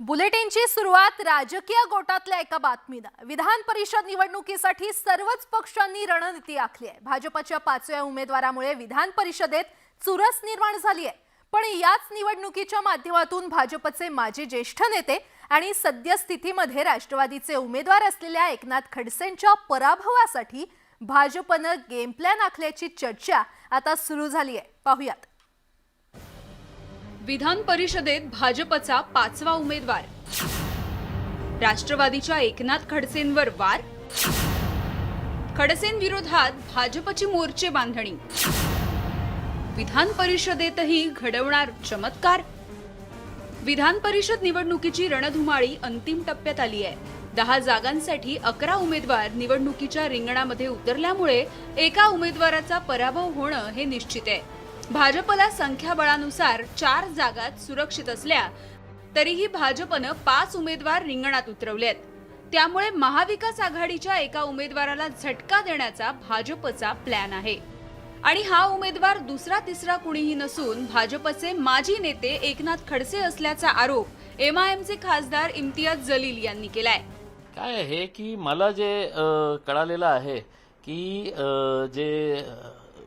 बुलेटिनची सुरुवात राजकीय गोटातल्या एका बातमीनं। विधान परिषद निवडणुकीसाठी सर्वच पक्षांनी रणनीती आखली आहे। भाजपच्या 5व्या उमेदवारामुळे विधान परिषदेत चुरस निर्माण झाली आहे। पण याच निवडणुकीच्या माध्यमातून भाजपचे माजी ज्येष्ठ नेते आणि सद्यस्थितीमध्ये राष्ट्रवादीचे उमेदवार असलेल्या एकनाथ खडसेंच्या पराभवासाठी भाजपनं गेम प्लॅन आखल्याची चर्चा आता सुरू झाली आहे। पाहूयात। विधान परिषदेत भाजपचा 5वा उमेदवार, राष्ट्रवादीच्या एकनाथ खडसेंवर वार, खडसेंविरोधात भाजपची मोर्चे बांधणी, विधान परिषदेतही घडवणार चमत्कार। विधान परिषद निवडणुकीची रणधुमाळी अंतिम टप्प्यात आली आहे। 10 जागांसाठी 11 उमेदवार निवडणुकीच्या रिंगणामध्ये उतरल्यामुळे एका उमेदवाराचा पराभव होणं हे निश्चित आहे। भाजपला संख्याबळानुसार 4 जागात सुरक्षित असल्या तरीही भाजपनं 5 उमेदवार रिंगणात उतरवलेत। त्यामुळे महाविकास आघाडीच्या एका उमेदवाराला झटका देण्याचा भाजपचा प्लॅन आहे आणि हा उमेदवार दुसरा तिसरा कुणीही नसून भाजपचे माजी नेते एकनाथ खडसे असल्याचा आरोप एमआयएमचे खासदार इम्तियाज जलील यांनी केलाय। काय आहे की मला जे कळालेलं आहे की जे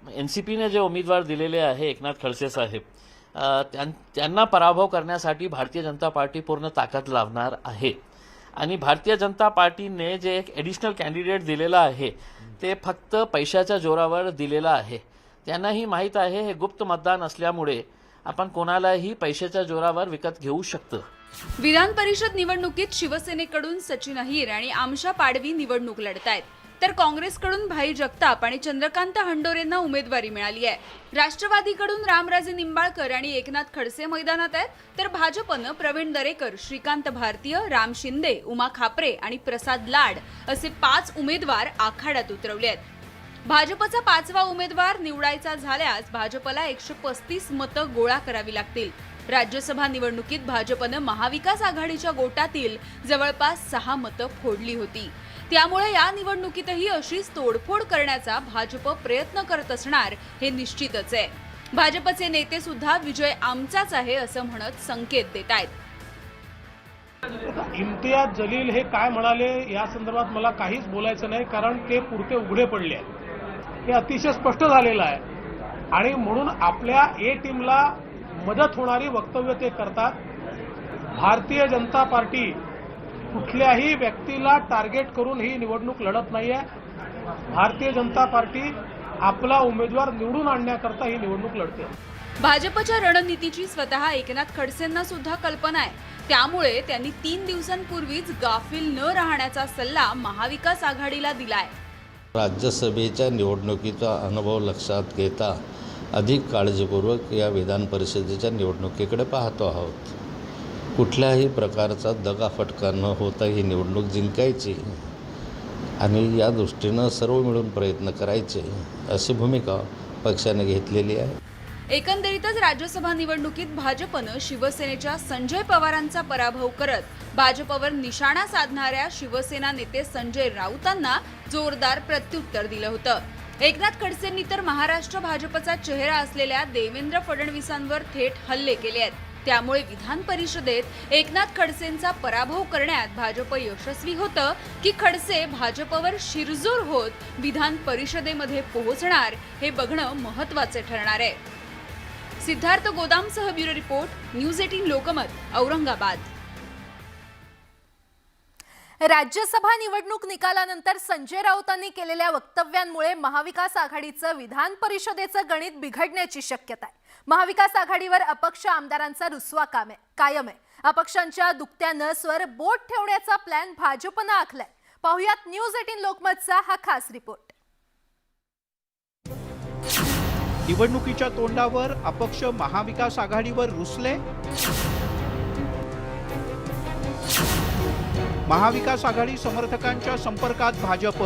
एनसीपीने जे उमेदवार दिलेले आहे एकनाथ खडसे साहेब, त्यांना पराभव करण्यासाठी भारतीय जनता पार्टी पूर्ण ताकद लावणार आहे आणि भारतीय जनता पार्टीने जे एक ॲडिशनल कॅन्डिडेट दिलेला आहे ते फक्त पैशाच्या जोरावर दिलेला आहे। त्यांनाही माहीत आहे हे गुप्त मतदान असल्यामुळे आपण कोणालाही पैशाच्या जोरावर विकत घेऊ शकतो। विधान परिषद निवडणुकीत शिवसेनेकडून सचिन अहिर आणि आमशा पाडवी निवडणूक लढतायत, तर काँग्रेसकडून भाई जगताप आणि चंद्रकांत हंडोरेंना उमेदवारी मिळाली आहे। राष्ट्रवादीकडून रामराजे निंबाळकर आणि एकनाथ खडसे मैदानात आहेत, तर भाजपनं प्रवीण दरेकर, श्रीकांत भारतीय, राम शिंदे, उमा खापरे आणि प्रसाद लाड असे 5 उमेदवार आखाड्यात उतरवले आहेत। भाजपचा 5वा उमेदवार निवडायचा झाल्यास भाजपला 135 मतं गोळा करावी लागतील। राज्यसभा निवडणुकीत भाजपनं महाविकास आघाडीच्या गोटातील जवळपास 6 मतं फोडली होती। त्यामुळे या निवडणुकीतही अशीच तोडफोड करण्याचा भाजप प्रयत्न करत असणार हे निश्चितच आहे। भाजपचे नेते सुद्धा विजय आमचाच आहे असं म्हणत संकेत देत आहेत। इम्तियाज जलील हे काय म्हणाले या संदर्भात मला काहीच बोलायचं नाही, कारण ते पुरते उघडे पडले आहेत। हे अतिशय स्पष्ट झालेलं आहे आणि म्हणून आपल्या ए टीमला मदत होणारी वक्तव्य ते करतात। भारतीय जनता पार्टी कुठल्याही व्यक्तीला टार्गेट करून ही निवडणूक लढत नाहीये। भारतीय जनता पार्टी आपला उमेदवार निवडून आणण्याकरता ही निवडणूक लढते। भाजपच्या रणनीतीची स्वतः एकनाथ खडसेंना सुद्धा कल्पना आहे, त्यामुळे त्यांनी 3 दिवसांपूर्वीच गाफील न राहण्याचा सल्ला महाविकास आघाडीला दिलाय। राज्यसभेच्या निवडणुकीचा अनुभव लक्षात घेता अधिक काळजीपूर्वक या विधान परिषदेच्या निवडणुकीकडे पाहतो आहोत। कुठल्याही प्रकारचा दगाफटका न होता ही निवडणूक जिंकायची आणि या दृष्टीनं सर्व मिळून प्रयत्न करायचे अशी भूमिका पक्षाने घेतलेली आहे। एकंदरीतच राज्यसभा निवडणुकीत भाजपनं शिवसेनेच्या संजय पवारांचा पराभव करत भाजपवर निशाणा साधणाऱ्या शिवसेना नेते संजय राऊतांना जोरदार प्रत्युत्तर दिलं होतं। एकनाथ खडसेंनी तर महाराष्ट्र भाजपचा चेहरा असलेल्या देवेंद्र फडणवीसांवर थेट हल्ले केले आहेत। त्यामुळे विधान परिषदेत एकनाथ खडसेंचा पराभव करण्यात भाजप यशस्वी होतं की खडसे भाजपवर शिरजोर होत विधान परिषदेमध्ये पोहोचणार हे बघणं महत्त्वाचे ठरणार आहे। सिद्धार्थ गोदामसह bureau report, news 18 Lokmat, Aurangabad. Rajya Sabha निवडणूक निकालानंतर संजय राऊतांनी केलेल्या वक्तव्यांमुळे महाविकास आघाडीचं विधान परिषदेचं गणित बिघडण्याची शक्यता आहे। महाविकास आघाडीवर अपक्ष आमदारांचा रुसवा कायम आहे। अपक्षांच्या दुखत्या नसवर बोट ठेवण्याचा प्लॅन भाजपनं आखलाय। पाहुयात न्यूज 18 लोकमतचा हा खास रिपोर्ट। निवडणुकीच्या तोंडावर अपक्ष महाविकास आघाडीवर रुसले। महाविकास आघाडी समर्थकांच्या संपर्कात भाजप,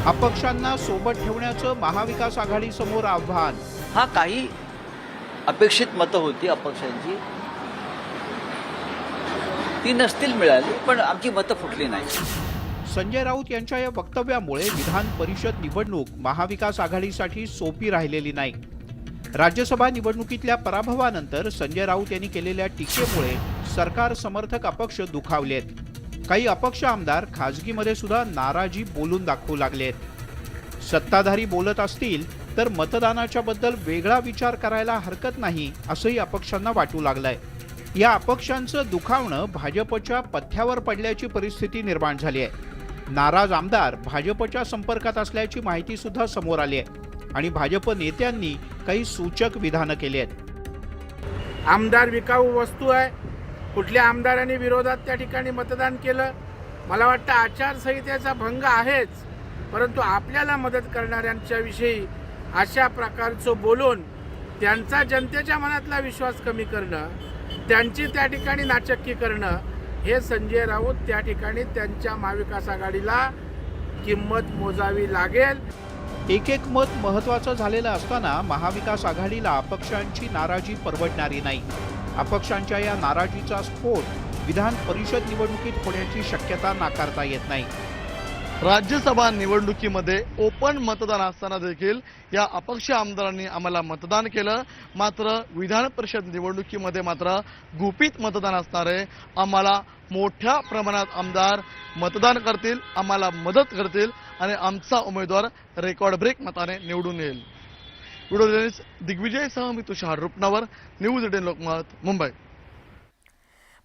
अपक्षांना सोबत ठेवण्याचं महाविकास आघाडी समोर आव्हान। हा काही अपेक्षित मतं होती अपक्षांची, ती नसतील मिळाली, पण आमची मतं फुटली नाही। संजय राऊत यांच्या या वक्तव्यामुळे विधान परिषद निवडणूक महाविकास आघाडीसाठी सोपी राहिलेली नाही। राज्यसभा निवडणुकीतल्या पराभवानंतर संजय राऊत यांनी केलेल्या टीकेमुळे सरकार समर्थक अपक्ष दुखावलेत. काही अपक्ष आमदार खासगीमध्ये सुद्धा नाराजी बोलून दाखवू लागलेत. सत्ताधारी बोलत असतील तर मतदानाच्या बद्दल वेगळा विचार करायला हरकत नाही असंही अपक्षांना वाटू लागलंय. या अपक्षांचं दुखावणं भाजपच्या पथ्यावर पडल्याची परिस्थिती निर्माण झाली आहे. नाराज आमदार भाजपच्या संपर्कात असल्याची माहिती सुद्धा समोर आली आहे आणि भाजप नेत्यांनी काही सूचक विधानं केली आहेत. आमदार विकाऊ वस्तू आहे. कुठल्या आमदारांनी विरोधात त्या ठिकाणी मतदान केलं? मला वाटतं आचारसंहितेचा भंग आहेच, परंतु आपल्याला मदत करणाऱ्यांच्या विषयी अशा प्रकारचं बोलून त्यांचा जनतेच्या मनातला विश्वास कमी करणं, त्यांची त्या ठिकाणी नाचक्की करणं, हे संजय राऊत त्या ठिकाणी त्यांच्या महाविकास आघाडीला किंमत मोजावी लागेल. एक एक मत महत्त्वाचं झालेलं असताना महाविकास आघाडीला अपक्षांची नाराजी परवडणारी नाही. अपक्षांच्या या नाराजीचा स्फोट विधान परिषद निवडणुकीत होण्याची शक्यता नाकारता येत नाही. राज्यसभा निवडणुकीमध्ये ओपन मतदान असताना देखील या अपक्ष आमदारांनी आम्हाला मतदान केलं. मात्र विधान परिषद निवडणुकीमध्ये मात्र गुपित मतदान असणार आहे. आम्हाला मोठ्या प्रमाणात आमदार मतदान करतील, आम्हाला मदत करतील आणि आमचा उमेदवार रेकॉर्ड ब्रेक मताने निवडून येईल. व्हिडिओ जर्नलिस्ट दिग्विजयसह मी तुषार रुपनवर, न्यूज 18 लोकमत, मुंबई.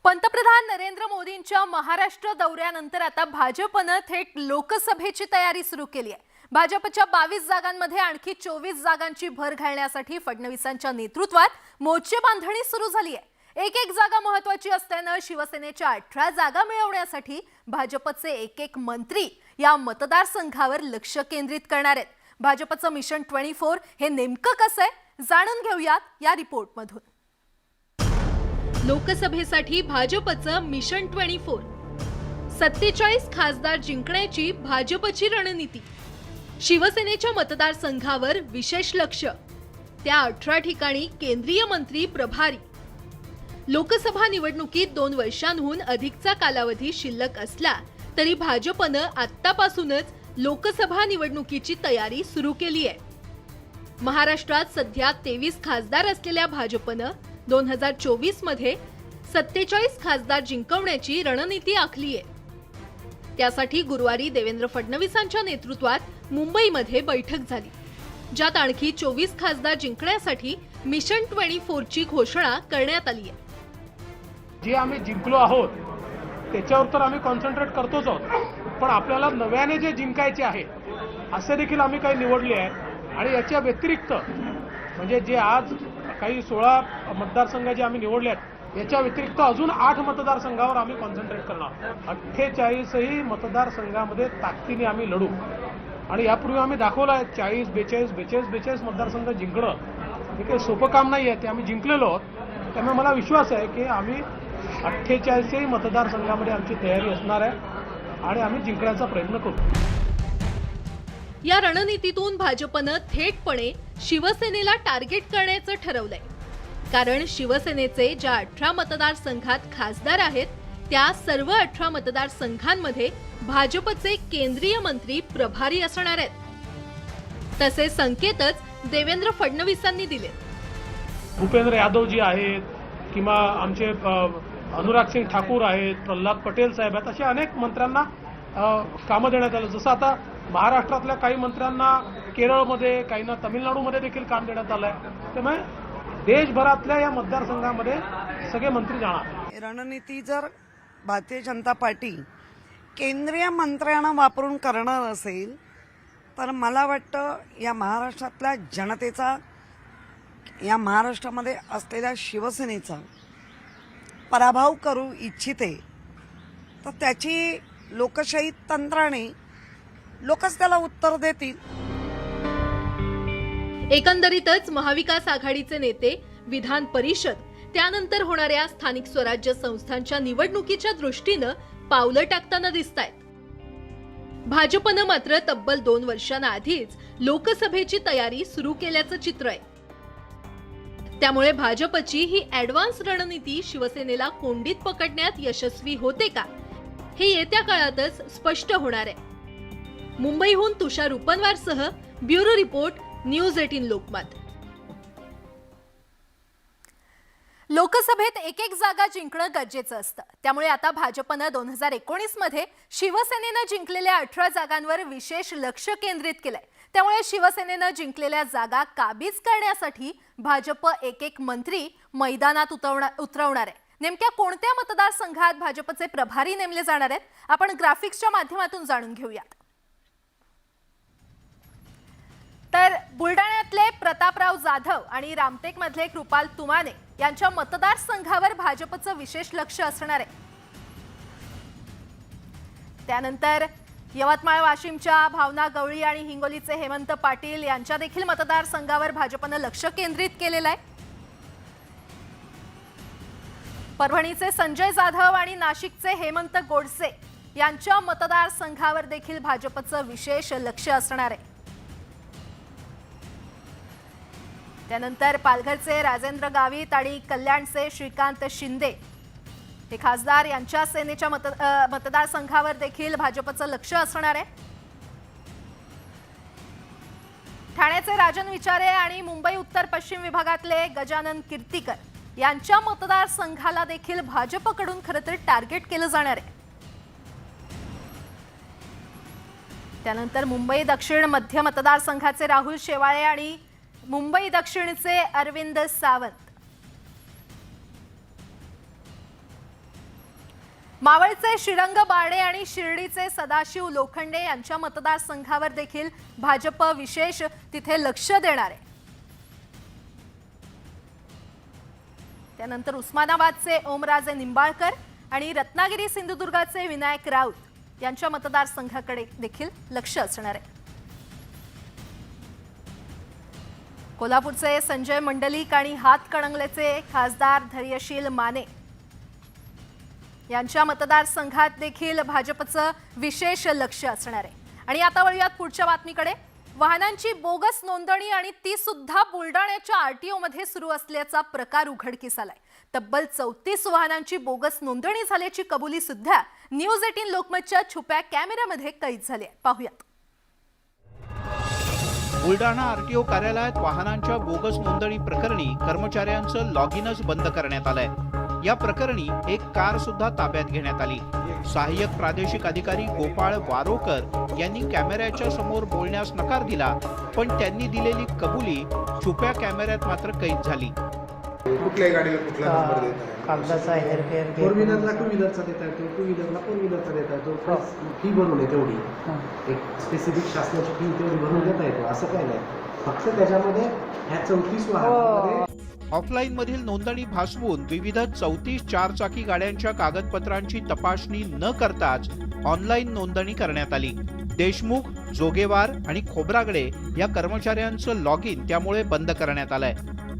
पंतप्रधान नरेंद्र मोदींच्या महाराष्ट्र दौऱ्यानंतर आता भाजपनं थेट लोकसभेची तयारी सुरू केली आहे. भाजपच्या 22 जागांमध्ये आणखी 24 जागांची भर घालण्यासाठी फडणवीसांच्या नेतृत्वात मोर्चे बांधणी सुरू झाली आहे. एक एक जागा महत्त्वाची असल्यानं शिवसेनेच्या 18 जागा मिळवण्यासाठी भाजपचे एक एक मंत्री या मतदारसंघावर लक्ष केंद्रित करणार आहेत. भाजपचं मिशन 24 हे नेमकं कसं आहे जाणून घेऊयात या रिपोर्टमधून. लोकसभेसाठी भाजपचं मिशन 24, 47 खासदार जिंकण्याची भाजपची रणनीती. शिवसेनेच्या मतदारसंघावर विशेष लक्ष, त्या 18 ठिकाणी केंद्रीय मंत्री प्रभारी. लोकसभा निवडणुकीत 2 वर्षांहून अधिकचा कालावधी शिल्लक असला तरी भाजपनं आत्तापासूनच लोकसभा निवडणुकीची तयारी सुरू केली आहे. महाराष्ट्रात सध्या 23 खासदार असलेल्या भाजपनं 2024 मध्ये 47 खासदार जिंकवण्याची रणनीती आखली आहे. त्यासाठी गुरुवारी देवेंद्र फडणवीसांच्या नेतृत्वात मुंबईमध्ये बैठक झाली, ज्यात आणखी 24 खासदार जिंकण्यासाठी मिशन 24 ची घोषणा करण्यात आली आहे. जे आम्ही जिंकलो आहोत त्याच्यावर तर आम्ही कॉन्सन्ट्रेट करतोच आहोत, पण आपल्याला नव्याने जे जिंकायचे आहे असे देखील आम्ही काही निवडले आहे. आणि याच्या व्यतिरिक्त म्हणजे जे आज काही 16 मतदारसंघ जे आम्ही निवडले आहेत याच्या व्यतिरिक्त अजून 8 मतदारसंघावर आम्ही कॉन्सन्ट्रेट करणार. 48ही मतदारसंघामध्ये ताकदीने आम्ही लढू. आणि यापूर्वी आम्ही दाखवलं आहे 40, 42 मतदारसंघ जिंकणं हे काही सोपं काम नाही आहे. ते आम्ही जिंकलेलो आहोत. त्यामुळे मला विश्वास आहे की आम्ही 48ही मतदारसंघामध्ये आमची तयारी असणार आहे आणि आम्ही जिंकण्याचा प्रयत्न करू. या रणनीतीतून भाजपनं थेटपणे शिवसेनेला टार्गेट करण्याचं ठरवलंय. कारण शिवसेनेचे ज्या 18 मतदारसंघात खासदार आहेत त्या सर्व 18 मतदारसंघांमध्ये भाजपचे केंद्रीय मंत्री प्रभारी असणार आहेत. तसे संकेतच देवेंद्र फडणवीसांनी दिले. भूपेंद्र यादव जी आहेत किंवा आमचे अनुराग सिंग ठाकूर आहेत, प्रल्हाद पटेल साहेब आहेत, अशा अनेक मंत्र्यांना कामं देण्यात आलं. जसं आता महाराष्ट्रातल्या काही मंत्र्यांना केरळमध्ये, काहींना तामिळनाडूमध्ये देखील काम देण्यात आलं आहे. त्यामुळे देशभरातल्या या मतदारसंघामध्ये सगळे मंत्री जाणार. रणनीती जर भारतीय जनता पार्टी केंद्रीय मंत्र्यांना वापरून करणार असेल तर मला वाटतं या महाराष्ट्रातल्या जनतेचा, या महाराष्ट्रामध्ये असलेल्या शिवसेनेचा पराभव करू इच्छिते तर त्याची लोकशाही तंत्राने लोकच त्याला उत्तर देतील. एकंदरीतच महाविकास आघाडीचे नेते विधान परिषद त्यानंतर होणाऱ्या स्थानिक स्वराज्य संस्थांच्या निवडणुकीच्या दृष्टीनं पावलं टाकताना दिसतायत. भाजपनं मात्र तब्बल 2 वर्षांआधीच लोकसभेची तयारी सुरू केल्याचं चित्र आहे. त्यामुळे भाजपची ही ऍडव्हान्स रणनीती शिवसेनेला कोंडीत पकडण्यात यशस्वी होते का हे येत्या काळातच स्पष्ट होणार आहे. मुंबईहून तुषार रुपनवारसह ब्युरो रिपोर्ट, न्यूज 18 लोकमत. लोकसभेत एक जागा जिंकणं गरजेचं असतं. त्यामुळे आता भाजपनं 2019 मध्ये शिवसेनेनं जिंकलेल्या 18 जागांवर विशेष लक्ष केंद्रित केलंय. त्यामुळे शिवसेनेनं जिंकलेल्या जागा काबीज करण्यासाठी भाजप एक मंत्री मैदानात उतरवणार आहे. नेमक्या कोणत्या मतदारसंघात भाजपचे प्रभारी नेमले जाणार आहेत, आपण ग्राफिक्सच्या माध्यमातून जाणून घेऊयात. तर बुलढाण्यातले प्रतापराव जाधव आणि रामटेकमधले कृपाल तुमाने यांच्या मतदारसंघावर भाजपचं विशेष लक्ष असणार आहे. त्यानंतर यवतमाळ वाशिमच्या भावना गवळी आणि हिंगोलीचे हेमंत पाटील यांच्या देखील मतदारसंघावर भाजपनं लक्ष केंद्रित केलेलं आहे. परभणीचे संजय जाधव आणि नाशिकचे हेमंत गोडसे यांच्या मतदारसंघावर देखील भाजपचं विशेष लक्ष असणार आहे. त्यानंतर पालघरचे राजेंद्र गावित आणि कल्याणचे श्रीकांत शिंदे हे खासदार यांच्या सेनेच्या मतदारसंघावर देखील भाजपचं लक्ष असणार आहे. ठाण्याचे राजन विचारे आणि मुंबई उत्तर पश्चिम विभागातले गजानन कीर्तीकर यांच्या मतदारसंघाला देखील भाजपकडून खरं तर टार्गेट केलं जाणार आहे. त्यानंतर मुंबई दक्षिण मध्य मतदारसंघाचे राहुल शेवाळे आणि मुंबई दक्षिणचे अरविंद सावंत, मावळचे श्रीरंग बारडे आणि शिर्डीचे सदाशिव लोखंडे यांच्या मतदारसंघावर देखील भाजप विशेष तिथे लक्ष देणार आहे. त्यानंतर उस्मानाबादचे ओमराजे निंबाळकर आणि रत्नागिरी सिंधुदुर्गाचे विनायक राऊत यांच्या मतदारसंघाकडे देखील लक्ष असणार आहे. कोल्हापूरचे संजय मंडलिक आणि हातकणंगलेचे खासदार धैर्यशील माने यांच्या मतदारसंघात देखील भाजपचं विशेष लक्ष असणार आहे. आणि आता वळूयात पुढच्या बातमीकडे. वाहनांची बोगस नोंदणी आणि ती सुद्धा बुलडाण्याच्या आरटीओ मध्ये सुरू असल्याचा प्रकार उघडकीस आलाय. तब्बल 34 वाहनांची बोगस नोंदणी झाल्याची कबुली सुद्धा न्यूज 18 लोकमतच्या छुप्या कॅमेऱ्यामध्ये कैद झाली आहे. पाहूयात. बुलडाणा आरटीओ कार्यालयात वाहनांच्या बोगस नोंदणी प्रकरणी कर्मचाऱ्यांचं लॉगिनच बंद करण्यात आलंय. या प्रकरणी एक कार सुद्धा ताब्यात घेण्यात आली. सहाय्यक प्रादेशिक अधिकारी गोपाळ वारोकर यांनी कॅमेऱ्याच्या समोर बोलण्यास नकार दिला, पण त्यांनी दिलेली कबुली छुप्या कॅमेऱ्यात मात्र कैद झाली. कुठल्याही गाडीला कुठला नंबर देता कागदाचा हेरफेर, फोर व्हीलरला टू व्हीलरचा देता येतो, टू व्हीलरला फोर व्हीलरचा देता येतो. फी भरून आहे तेवढी, एक स्पेसिफिक शासनाची फी तेवढी भरून देता येतो, असं काय नाही. फक्त त्याच्यामध्ये ह्या 34 वाहनांमध्ये ऑफलाईन मधील नोंदणी भासवून विविध 34 चारचाकी गाड्यांच्या कागदपत्रांची तपासणी न करताच ऑनलाईन नोंदणी करण्यात आली. देशमुख, जोगेवार आणि खोब्रागडे या कर्मचाऱ्यांचं लॉगिन त्यामुळे बंद करण्यात आलंय.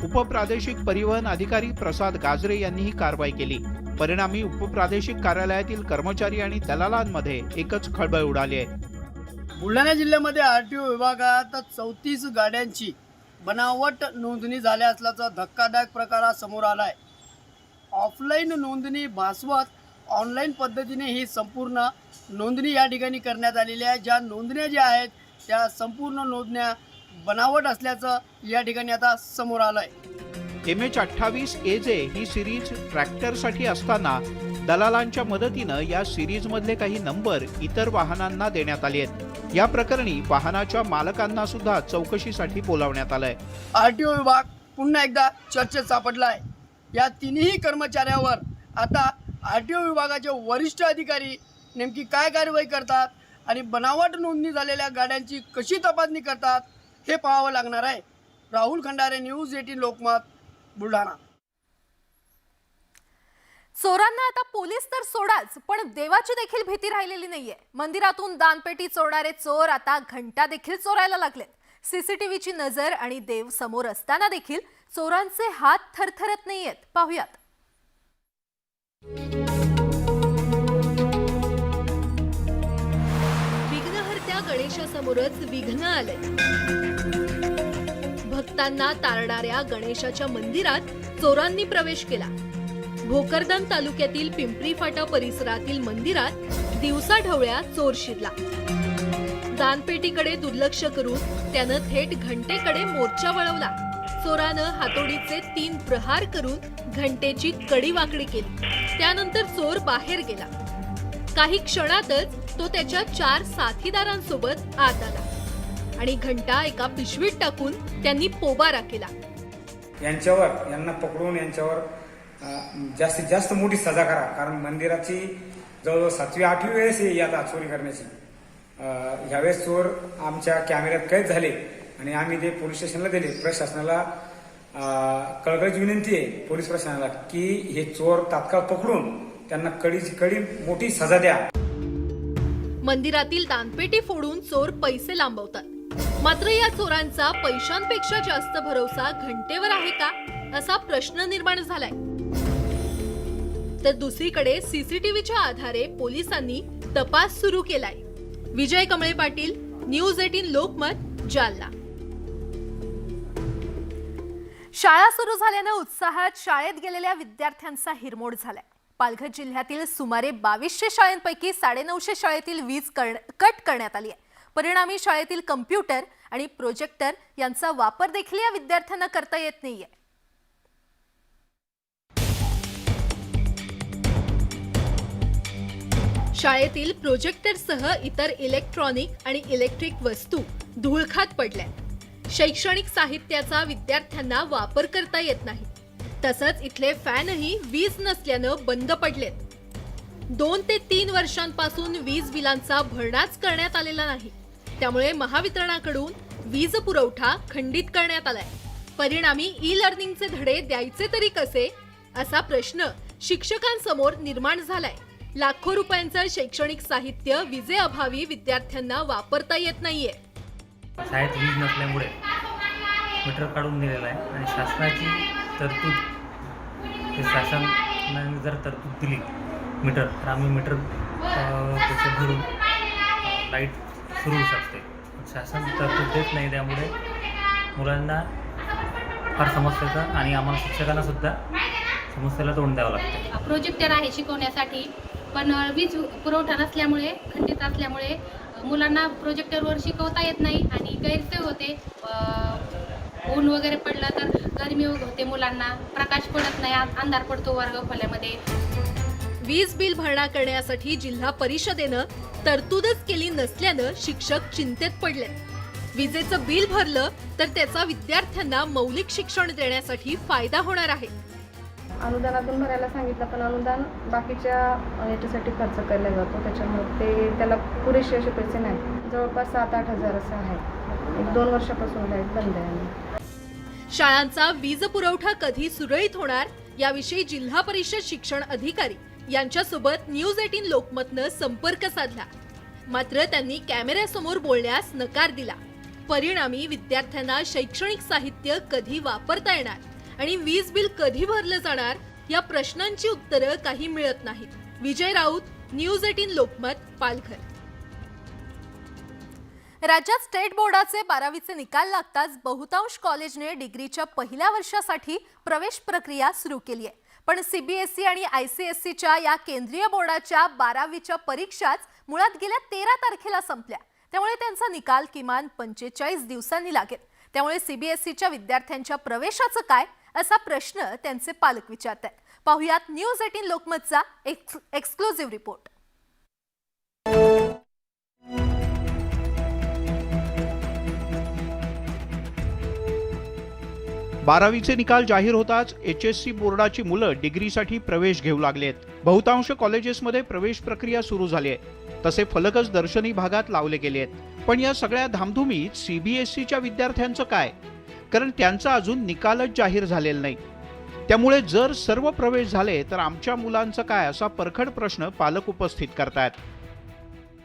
उपप्रादेशिक परिवहन अधिकारी प्रसाद गाजरे यांनी ही कारवाई केली. परिणामी उपप्रादेशिक कार्यालयातील कर्मचारी आणि दलालांमध्ये एकच खळबळ उडाली आहे. बुलढाणा जिल्ह्यामध्ये आरटीओ विभागात 34 गाड्यांची बनावट नोंदणी झाल्या असल्याचा धक्कादायक प्रकार समोर आला आहे. ऑफलाईन नोंदणी भासवत ऑनलाईन पद्धतीने ही संपूर्ण नोंदणी या ठिकाणी करण्यात आलेली आहे. ज्या नोंदण्या ज्या आहेत त्या संपूर्ण नोंदण्या बनावट असल्याचं या ठिकाणी आता समोर आलं आहे. MH28 AJ ही सिरीज ट्रॅक्टरसाठी असताना दलालांच्या मदतीनं या सिरीजमधले काही नंबर इतर वाहनांना देण्यात आले आहेत. या प्रकरणी वाहनाच्या मालकांना सुद्धा चौकशीसाठी बोलावण्यात आलंय. आरटीओ विभाग पुन्हा एकदा चर्चेत सापडला आहे. या तिन्ही कर्मचाऱ्यावर आता आरटीओ विभागाचे वरिष्ठ अधिकारी नेमकी काय कारवाई करतात आणि बनावट नोंदणी झालेल्या गाड्यांची कशी तपासणी करतात हे पाहावं लागणार आहे. राहुल खंडारे, न्यूज 18 लोकमत, बुलढाणा. चोरांना आता पोलीस तर सोडाच, पण देवाची देखील भीती राहिलेली नाहीये. मंदिरातून दानपेटी चोरणारे चोर आता घंटा देखील चोरायला लागलेत. सीसीटीव्हीची नजर आणि देव समोर असताना देखील चोरांचे हात थरथरत नाहीयेत. पाहूयात. विघ्नहर्त्या गणेशासमोरच विघ्न आले. भक्तांना तारणाऱ्या गणेशाच्या मंदिरात चोरांनी प्रवेश केला. भोकरदन तालुक्यातील पिंपरी फाटा परिसरातील मंदिरात दिवसाढवळ्या चोर शिरला. दानपेटीकडे दुर्लक्ष करून त्यानं थेट घंटेकडे मोर्चा वळवला. चोरानं हातोडीचे 3 प्रहार करून घंटेची कडी वाकडी केली. त्यानंतर चोर बाहेर गेला. काही क्षणातच तो त्याच्या 4 साथीदारांसोबत आत आला आणि घंटा एका पिशवीत टाकून त्यांनी पोबारा केला. यांना पकडून यांच्यावर जास्तीत जास्त मोठी सजा करा, कारण मंदिराची जवळजवळ 7वी-8वी वेळेस ही आता चोरी करण्याची. ह्यावेळेस चोर आमच्या कॅमेऱ्यात कैद झाले आणि आम्ही ते पोलीस स्टेशनला दिले. प्रशासनाला कळकळीची विनंती आहे पोलीस प्रशासनाला की हे चोर तात्काळ पकडून त्यांना कडी मोठी सजा द्या. मंदिरातील दानपेटी फोडून चोर पैसे लांबवतात. मात्र या चोरांचा पैशांपेक्षा जास्त भरोसा घंटेवर आहे का, असा प्रश्न निर्माण झालाय. तर दुसरीकडे सीसीटीव्हीच्या आधारे पोलिसांनी तपास सुरू केलाय. विजय कमळे पाटील, न्यूज 18 लोकमत, जालना. शाळा सुरू झाल्यानं उत्साहात शाळेत गेलेल्या विद्यार्थ्यांचा हिरमोड झालाय. पालघर जिल्ह्यातील सुमारे 2200 शाळांपैकी 950 शाळेतील वीज कट करण्यात आली आहे. परिणामी शाळेतील कम्प्युटर आणि प्रोजेक्टर यांचा वापर देखील या विद्यार्थ्यांना करता येत नाहीये. शाळेतील प्रोजेक्टरसह इतर इलेक्ट्रॉनिक आणि इलेक्ट्रिक वस्तू धूळ खात पडल्या. शैक्षणिक साहित्याचा विद्यार्थ्यांना वापर करता येत नाही. तसंच इथले फॅनही वीज नसल्यानं बंद पडलेत. 2 ते 3 वर्षांपासून वीज बिलांचा भरणाच करण्यात आलेला नाही. त्यामुळे महावितरणाकडून वीज पुरवठा खंडित करण्यात आलाय. परिणामी ई लर्निंगचे धडे द्यायचे तरी कसे, असा प्रश्न शिक्षकांसमोर निर्माण झालाय. लाखो रुपयांचं शैक्षणिक साहित्य विजेअभावी विद्यार्थ्यांना वापरता येत नाहीये. शाळेत वीज नसल्यामुळे मीटर काढून दिलेला आहे आणि शासनाची तरतूद, ते शासनाने जर तरतूद दिली मीटर, तर आम्ही मीटर त्याचे भरून लाईट सुरू होऊ शकते. शासन तरतूद देत नाही, त्यामुळे मुलांना फार समस्याचा आणि आम्हाला शिक्षकांना सुद्धा समस्येला तोंड द्यावं लागतं. प्रोजेक्टर आहे शिकवण्यासाठी, पण वीज पुरवठा नसल्यामुळे, खंडित असल्यामुळे मुलांना प्रोजेक्टरवर शिकवता येत नाही आणि गैरसोय होते. ऊन वगैरे पडलं तर गरमी होते, मुलांना प्रकाश पडत नाही, अंधार पडतो वर्ग खोल्यामध्ये. वीज बिल भरणा करण्यासाठी जिल्हा परिषदेनं तरतूदच केली नसल्यानं शिक्षक चिंतेत पडले. विजेचं बिल भरलं तर त्याचा विद्यार्थ्यांना मौलिक शिक्षण देण्यासाठी फायदा होणार आहे. अनुदानातून भरायला सांगितलं, पण अनुदान बाकीच्या याच्यासाठी खर्च केला जातो, त्याच्यामुळे त्याला पुरेसे असे पैसे नाही. जवळपास 7-8 हजार असं आहे. 1-2 वर्षापासून लाईट बंद आहे. शाळांचा वीज पुरवठा कधी सुरळीत होणार याविषयी जिल्हा परिषद शिक्षण अधिकारी यांच्यासोबत न्यूज 18 लोकमतनं संपर्क साधला. मात्र त्यांनी कॅमेऱ्यासमोर बोलण्यास नकार दिला. परिणामी विद्यार्थ्यांना शैक्षणिक साहित्य कधी वापरता येणार आणि वीज बिल कधी भरलं जाणार या प्रश्नांची उत्तरं काही मिळत नाहीत. विजय राऊत, न्यूज 18 लोकमत, पालघर. राज्यात स्टेट बोर्डाचे 12वीचे निकाल लागताच बहुतांश कॉलेजने डिग्रीच्या पहिल्या वर्षासाठी प्रवेश प्रक्रिया सुरू केली आहे. पण सीबीएसई आणि आयसीएसईच्या या केंद्रीय बोर्डाच्या 12वीच्या परीक्षाच मुळात गेल्या 13 तारखेला संपल्या. त्यामुळे त्यांचा निकाल किमान 45 दिवसांनी लागेल. त्यामुळे सीबीएसईच्या विद्यार्थ्यांच्या प्रवेशाचं काय, असा प्रश्न त्यांचे पालक विचारतात. पाहुयात न्यूज 18 लोकमतचा एक्सक्लुझिव्ह रिपोर्ट. 12वीचे निकाल जाहीर होताच HSC बोर्डाची मुलं डिग्रीसाठी प्रवेश घेऊ लागलेत. बहुतांश कॉलेजेसमध्ये प्रवेश प्रक्रिया सुरू झाली आहे. तसे फलकच दर्शनी भागात लावले गेले आहेत. पण या सगळ्या धामधुमीत सीबीएसईच्या विद्यार्थ्यांचं काय, कारण त्यांचा अजून निकालच जाहीर झालेला नाही. त्यामुळे जर सर्व प्रवेश झाले तर आमच्या मुलांचं काय, असा परखड प्रश्न पालक उपस्थित करतात.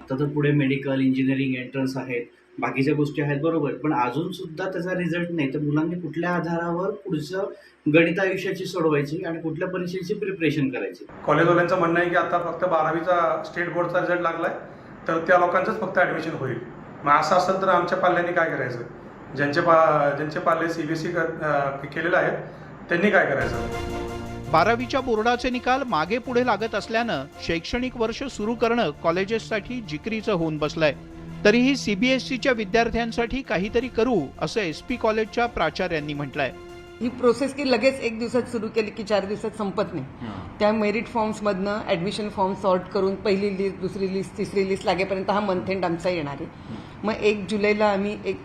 आता तर पुढे मेडिकल, इंजिनिअरिंग एंट्रन्स आहेत, बाकीच्या गोष्टी आहेत, बरोबर, पण अजून सुद्धा त्याचा रिझल्ट नाही. तर मुलांनी कुठल्या आधारावर पुढचं गणित आयुष्याची सोडवायची आणि कुठल्या परीक्षेची प्रिपरेशन करायची. कॉलेजवाल्यांचं म्हणणं आहे की आता फक्त 12वीचा स्टेट बोर्डचा रिझल्ट लागलाय तर त्या लोकांचंच फक्त ॲडमिशन होईल. मग असं असेल तर आमच्या पाल्यांनी काय करायचं? ज्यांचे पाल्ले सीबीएसई केलेले आहेत त्यांनी काय करायचं? 12वीच्या बोर्डाचे निकाल मागे पुढे लागत असल्यानं शैक्षणिक वर्ष सुरू करणं कॉलेजेससाठी जिकरीचं होऊन बसलंय. तरीही सीबीएसईच्या विद्यार्थ्यांसाठी काहीतरी करू, असं SP कॉलेजच्या प्राचार्यांनी म्हटलंय. ही प्रोसेस की लगेच 1 दिवसात सुरू केली की 4 दिवसात संपत नाही. त्या मेरिट फॉर्म्समधनं ॲडमिशन फॉर्म सॉर्ट करून पहिली लिस्ट, दुसरी लिस्ट, तिसरी लिस्ट लागेपर्यंत हा मंथ एंड आमचा येणार आहे. मग 1 जुलैला आम्ही एक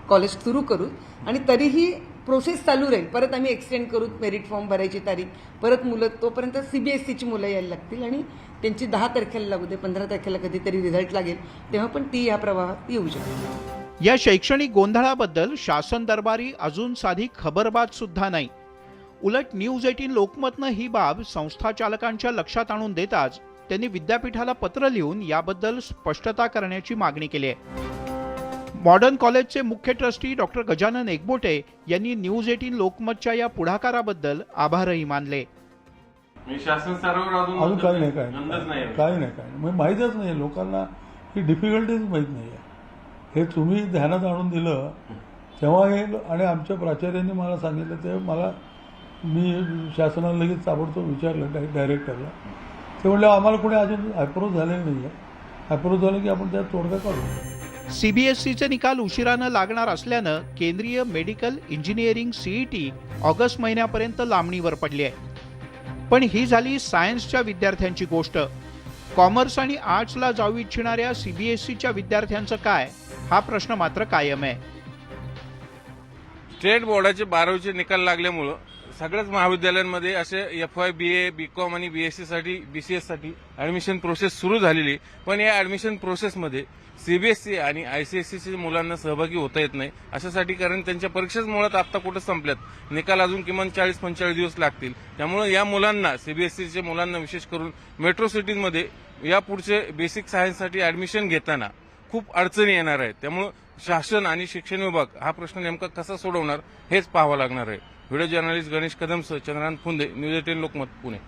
कॉलेज सुरू करू आणि तरीही प्रोसेस चालू राहील. परत आम्ही एक्सटेंड करू मेरिट फॉर्म भरायची तारीख. परत मुलं तोपर्यंत CBSEची मुलं यायला लागतील आणि त्यांची 10 तारखेला लागू दे, 15 तारखेला कधीतरी रिझल्ट लागेल तेव्हा पण ती या प्रवाहात येऊ शकते. या शैक्षणिक गोंधळाबद्दल शासन दरबारी अजून साधी खबरबात सुद्धा नाही. उलट न्यूज 18 लोकमतनं ही बाब संस्था चालकांच्या लक्षात आणून देताच त्यांनी विद्यापीठाला पत्र लिहून याबद्दल स्पष्टता करण्याची मागणी केली आहे. मॉडर्न कॉलेजचे मुख्य ट्रस्टी डॉक्टर गजानन एकबोटे यांनी न्यूज 18 लोकमतच्या या पुढाकाराबद्दल आभारही मानले. शासन स्तरावर अजून काही नाही म्हणजे माहीतच नाही लोकांना, ही डिफिकल्टीज माहीत नाही आहे. हे तुम्ही ध्यानात आणून दिलं तेव्हा हे, आणि आमच्या प्राचार्यांनी मला सांगितलं तेव्हा मी शासनाला लगेच ताबडतोब विचारलं डायरेक्टरला. ते म्हणलं आम्हाला कोणी अजून अप्रूव्ह झालेलं नाही आहे, अप्रूव्ह झालं की आपण त्यात तोडगा काढू. CBSEचे निकाल उशिरानं लागणार असल्यानं केंद्रीय मेडिकल इंजिनिअरिंग CET ऑगस्ट महिन्यापर्यंत लांबणीवर पडली आहे. पण ही झाली सायन्सच्या विद्यार्थ्यांची गोष्ट. कॉमर्स आणि आर्ट्सला जाऊ इच्छिणाऱ्या CBSEच्या विद्यार्थ्यांचं काय, हा प्रश्न मात्र कायम आहे. स्टेट बोर्डाचे 12वीचे निकाल लागल्यामुळं सगळ्याच महाविद्यालयांमध्ये असे FY, BA, BCom आणि BSc साठी, BCS साठी ऍडमिशन प्रोसेस सुरू झालेली. पण या ऍडमिशन प्रोसेसमध्ये CBSE आणि ICSEच्या मुलांना सहभागी होता येत नाही. अशासाठी कारण त्यांच्या परीक्षाच मुळात आता कुठं संपल्यात, निकाल अजून किमान 40-45 दिवस लागतील. त्यामुळे या मुलांना, CBSEच्या मुलांना विशेष करून मेट्रो सिटीजमध्ये या पुढचे बेसिक सायन्ससाठी ऍडमिशन घेताना खूप अडचणी येणार आहेत. त्यामुळे शासन आणि शिक्षण विभाग हा प्रश्न नेमका कसा सोडवणार हेच पाहावं लागणार आहे. व्हिडिओ जर्नलिस्ट गणेश कदमसह चंद्रकांत फुंदे, न्यूज 18 लोकमत, पुणे.